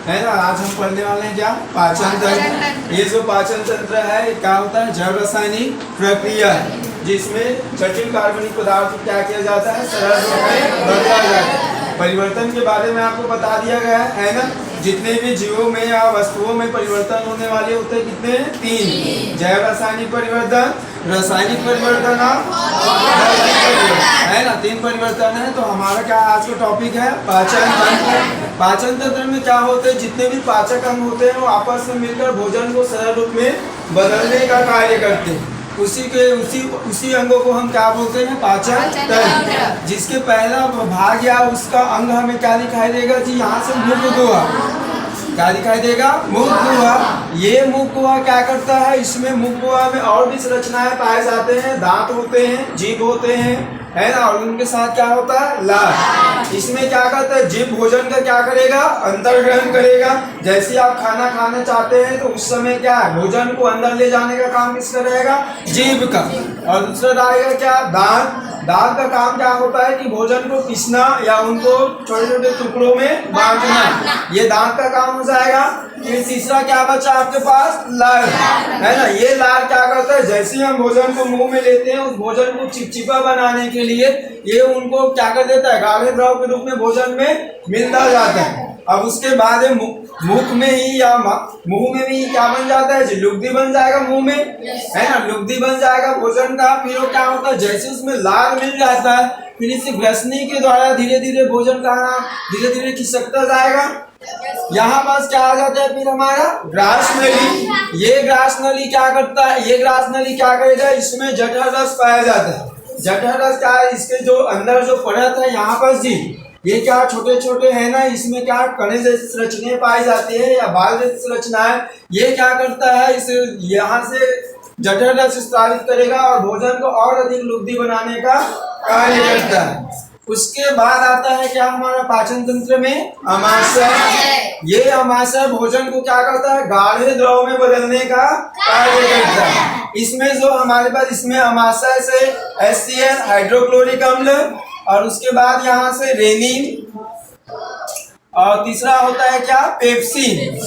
है ना। आज हम पढ़ने वाले हैं क्या, पाचन तंत्र। ये जो पाचन तंत्र है ये क्या होता है, जैव रासायनिक प्रक्रिया है जिसमें जटिल कार्बनिक पदार्थ को क्या किया जाता है, सरल रूप में बदला जाता है। परिवर्तन के बारे में आपको बता दिया गया है ना। जितने भी जीवों में या वस्तुओं में परिवर्तन होने वाले होते हैं कितने, तीन। जैव रासायनिक परिवर्तन, रासायनिक परिवर्तन और है ना, तीन परिवर्तन है। तो हमारा क्या आज का टॉपिक है, पाचन तंत्र। पाचन तंत्र में क्या होते हैं, जितने भी पाचक अंग होते हैं वो आपस में मिलकर भोजन को सरल रूप में बदलने का कार्य करते हैं। उसी अंगों को हम क्या बोलते हैं, पाचन तंत्र। जिसके पहला भाग या उसका अंग हमें क्या दिखाई देगा जी, यहाँ से मुख गुहा क्या दिखाई देगा, मुख गुहा। ये मुख गुहा क्या करता है, इसमें मुख गुहा में और भी संरचनाएं पाए जाते हैं। दांत होते हैं, जीभ होते हैं, है ना, और उनके साथ क्या होता है, लार। इसमें क्या करता है, जीभ भोजन का क्या करेगा, अंतर ग्रहण करेगा। जैसे आप खाना खाना चाहते हैं तो उस समय क्या है, भोजन को अंदर ले जाने का काम किसका रहेगा, जीभ का। और दूसरा रहेगा क्या, दांत। दांत का काम क्या होता है कि भोजन को पीसना या उनको छोटे छोटे टुकड़ों में बांटना, ये दांत का काम हो जाएगा। फिर तीसरा क्या बचा आपके पास, लार, है ना। ये लार क्या करता है, जैसे ही हम भोजन को मुंह में लेते हैं उस भोजन को चिपचिपा बनाने के लिए ये उनको क्या कर देता है, गाढ़े द्रव के रूप में भोजन में मिलता जाता है। अब उसके बाद मुख में ही या मुंह में भी क्या बन जाता है, लुगदी बन जाएगा मुंह में, है ना, लुगदी बन जाएगा भोजन का। फिर वो क्या होता है, जैसे उसमें लार मिल जाता है फिर इसे ग्रसनी के द्वारा धीरे धीरे भोजन का धीरे धीरे खिसकता जाएगा। यहाँ पास क्या आ जाता है फिर हमारा ग्रास नली। ये ग्रास नली क्या करता है, ये ग्रास नली क्या करेगा, इसमें जठर रस पाया जाता है। जठर रस क्या है, इसके जो अंदर जो परत है यहाँ पर जी, ये क्या छोटे छोटे है ना, इसमें क्या कणे जैसी संरचनाएं पाई जाती है या बाल जैसी संरचनाएं। ये क्या करता है, इसे यहाँ से जठर रस स्रावित करेगा और भोजन को और अधिक लुब्धि बनाने का कार्य करता है। उसके बाद आता है क्या हमारा पाचन तंत्र में, अमाशय। ये अमाशय भोजन को क्या करता है, गाढ़े द्रव में बदलने का कार्य करता है। इसमें जो हमारे पास इसमें अमाशय से HCl हाइड्रोक्लोरिक अम्ल और उसके बाद यहाँ से रेनिन और तीसरा होता है क्या, पेप्सिन।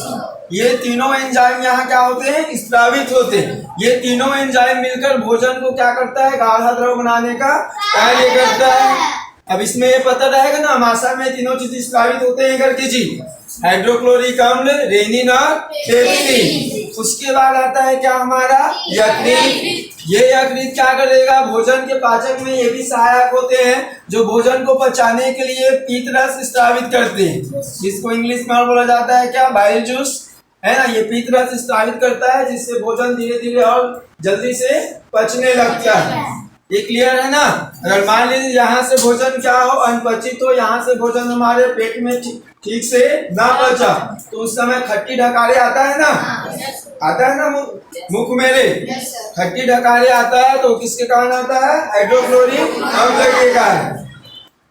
ये तीनों एंजाइम यहाँ क्या होते हैं, स्रावित होते हैं। ये तीनों एंजाइम मिलकर भोजन को क्या करता है, गाढ़ा द्रव बनाने का कार्य करता है। अब इसमें ये पता रहेगा ना, अमाशय में तीनों चीज स्रावित होते हैं करके जी, हाइड्रोक्लोरिक अम्ल, रेनिन और पेप्सिन। उसके बाद आता है क्या हमारा, यकृत। ये यकृत क्या करेगा, भोजन के पाचन में ये भी सहायक होते हैं जो भोजन को पचाने के लिए पीत रस स्रावित करते हैं, जिसको इंग्लिश में बोला जाता है क्या, बाइल जूस, है ना। ये पीत रस स्रावित करता है जिससे भोजन धीरे धीरे और जल्दी से पचने लगता है। ये क्लियर है ना। अगर मान लीजिए यहाँ से भोजन क्या हो, अनपचित हो, यहाँ से भोजन हमारे पेट में ठीक से ना पचा तो उस समय खट्टी ढकारे आता है ना, आता है ना मुख मेरे, खट्टी ढकारे आता है तो किसके कारण आता है, हाइड्रोक्लोरिक अम्ल के कारण।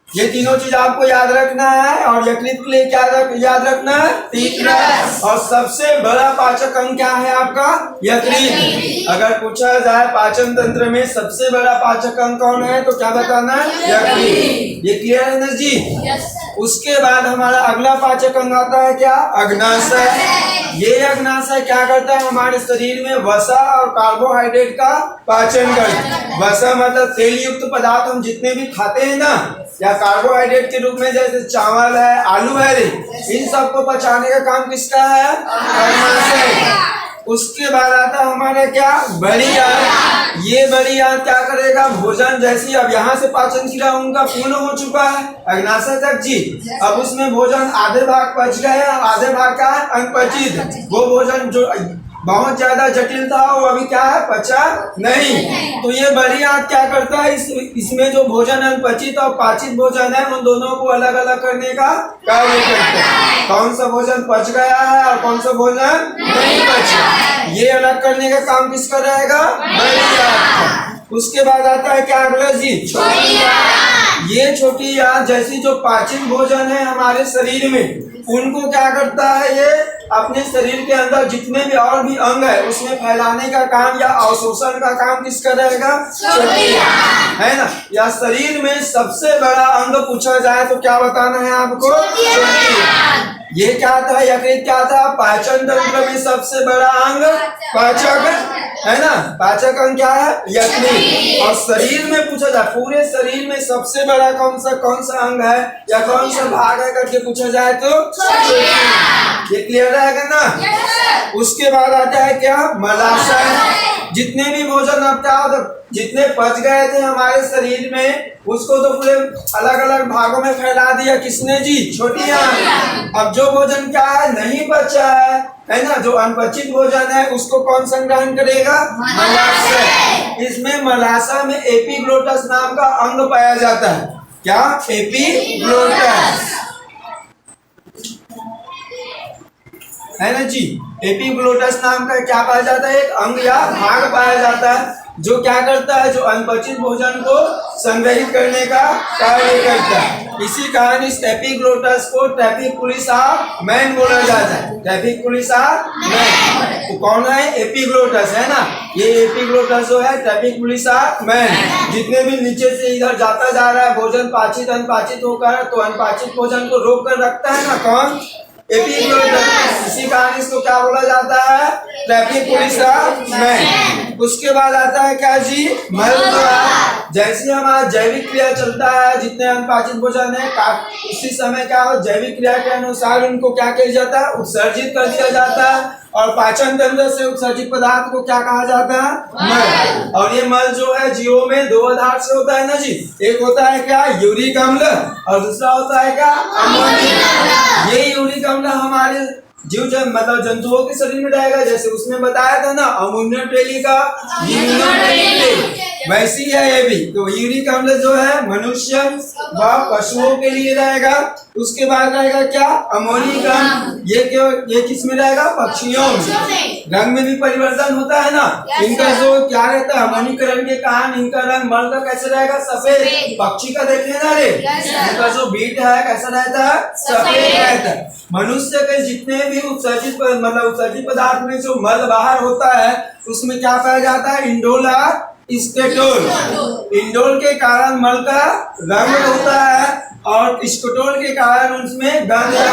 ये तीनों चीज आपको याद रखना है। और यकृत के लिए क्या याद रखना है, पीत रस। और सबसे बड़ा पाचक अंग क्या है आपका, यकृत। अगर पूछा जाए पाचन तंत्र में सबसे बड़ा पाचक अंग कौन है तो क्या बताना है, यकृत। ये क्लियर है ना जी। उसके बाद हमारा अगला पाचक अंग आता है क्या, अग्नाशय। ये अग्नाशय क्या करता है, हमारे शरीर में वसा और कार्बोहाइड्रेट का पाचन करता है। वसा मतलब तेल युक्त पदार्थ हम जितने भी खाते हैं ना, या कार्बोहाइड्रेट के रूप में जैसे चावल है, आलू है, इन सबको पचाने का काम किसका है, अग्नाशय। उसके बाद आता है हमारा क्या, बड़ी आंत। ये बड़ी आंत क्या करेगा, भोजन जैसी अब यहाँ से पाचन क्रिया उनका पूर्ण हो चुका है अग्नाशय तक जी, अब उसमें भोजन आधे भाग पच गए और आधे भाग का अनपचित। वो भोजन जो बहुत ज्यादा जटिल था वो अभी क्या है, पचा नहीं। तो ये बड़ी आंत क्या करता है, इसमें जो भोजन अनपचित और पाचित भोजन है उन दोनों को अलग अलग करने का कार्य करता है। कौन सा भोजन पच गया है और कौन सा भोजन नहीं पचा, ये अलग करने का काम किसका रहेगा, बड़ी आंत। उसके बाद आता है क्या अगला जी, छोटी आंत। ये छोटी आंत जैसी जो पाचित भोजन है हमारे शरीर में उनको क्या करता है, ये अपने शरीर के अंदर जितने भी और भी अंग है उसमें फैलाने का काम या अवशोषण का काम किसका रहेगा, छोटी आंत, है ना। या शरीर में सबसे बड़ा अंग पूछा जाए तो क्या बताना है आपको, छोटी आंत। ये क्या था, यकृत क्या था, पाचन तंत्र में सबसे बड़ा अंग पाचक है ना। पाचक अंग क्या है, यकृत। और शरीर में पूछा जाए, पूरे शरीर में सबसे बड़ा कौन सा अंग है या कौन सा भाग है करके पूछा जाए तो ये क्लियर रहेगा ना। उसके बाद आता है क्या, मलाशय। जितने भी भोजन अब क्या होता, जितने पच गए थे हमारे शरीर में उसको तो पूरे अलग अलग भागों में फैला दिया किसने जी, छोटी आंत। अब जो भोजन क्या है नहीं बचा है ना, जो अनपचित भोजन है उसको कौन संग्रहण करेगा, मलाशय। इसमें मलाशय में एपिग्लोटस नाम का अंग पाया जाता है। क्या, एपिग्लोटस है ना जी। एपिग्लोटस नाम का क्या पाया जाता है, एक अंग या भाग पाया जाता है जो क्या करता है, जो अनपचित भोजन को संग्रहित करने का कार्य करता है। इसी कारण इस एपिग्लोटस को ट्रैफिकुलिस ऑफ मैन बोला जाता है। ट्रैफिकुलिस ऑफ मैन तो कौन है, एपिग्लोटस है ना। ये एपिग्लोटस जो है ट्रैफिकुलिस ऑफ मैन। जितने भी नीचे से इधर जाता जा रहा है भोजन पाचित अनपाचित होकर, तो अनपाचित भोजन को रोक कर रखता है ना कौन, एपिग्लोटस। इसी कारण इसको क्या बोला जाता है, ट्रैफिकुलिस ऑफ मैन। उसके बाद आता है क्या जी, मलद्वार। जैसे हमारा जैविक क्रिया चलता है, जितने अनपाचित भोजन है उसी समय क्या हो, जैविक क्रिया के अनुसार उनको क्या किया जाता है, उत्सर्जित कर दिया जाता है। और पाचन तंत्र से उत्सर्जित पदार्थ को क्या कहा जाता है, मल। और ये मल जो है जीवों में दो आधार से होता है ना जी। एक होता है क्या, यूरिक अम्ल, और दूसरा होता है क्या, अमोनियक अम्ल। ये यूरिक अम्ल हमारे जीव मतलब जंतुओं के शरीर में रहेगा, जैसे उसमें बताया था ना अमोनियम टेलिका, वैसी है ये भी। तो यूरिक अम्ल जो है मनुष्य व पशुओं के लिए रहेगा। उसके बाद रहेगा क्या, अमोनियक अम्ल। ये किस में रहेगा, पक्षियों में। रंग में भी परिवर्तन होता है ना, इनका जो क्या रहता है, अमोनीकरण के कारण इनका रंग मल का कैसे रहेगा, सफेद। पक्षी का देखे ना रे, इनका जो बीट है कैसा रहता है, सफेद रहता है। मनुष्य के जितने भी उत्सर्जित उत्सर्जित पदार्थ में जो मल बाहर होता है उसमें क्या पाया जाता है, इंडोल और स्केटोल। इंडोल के कारण मल का रंग होता है और स्केटोल के कारण उसमें गंध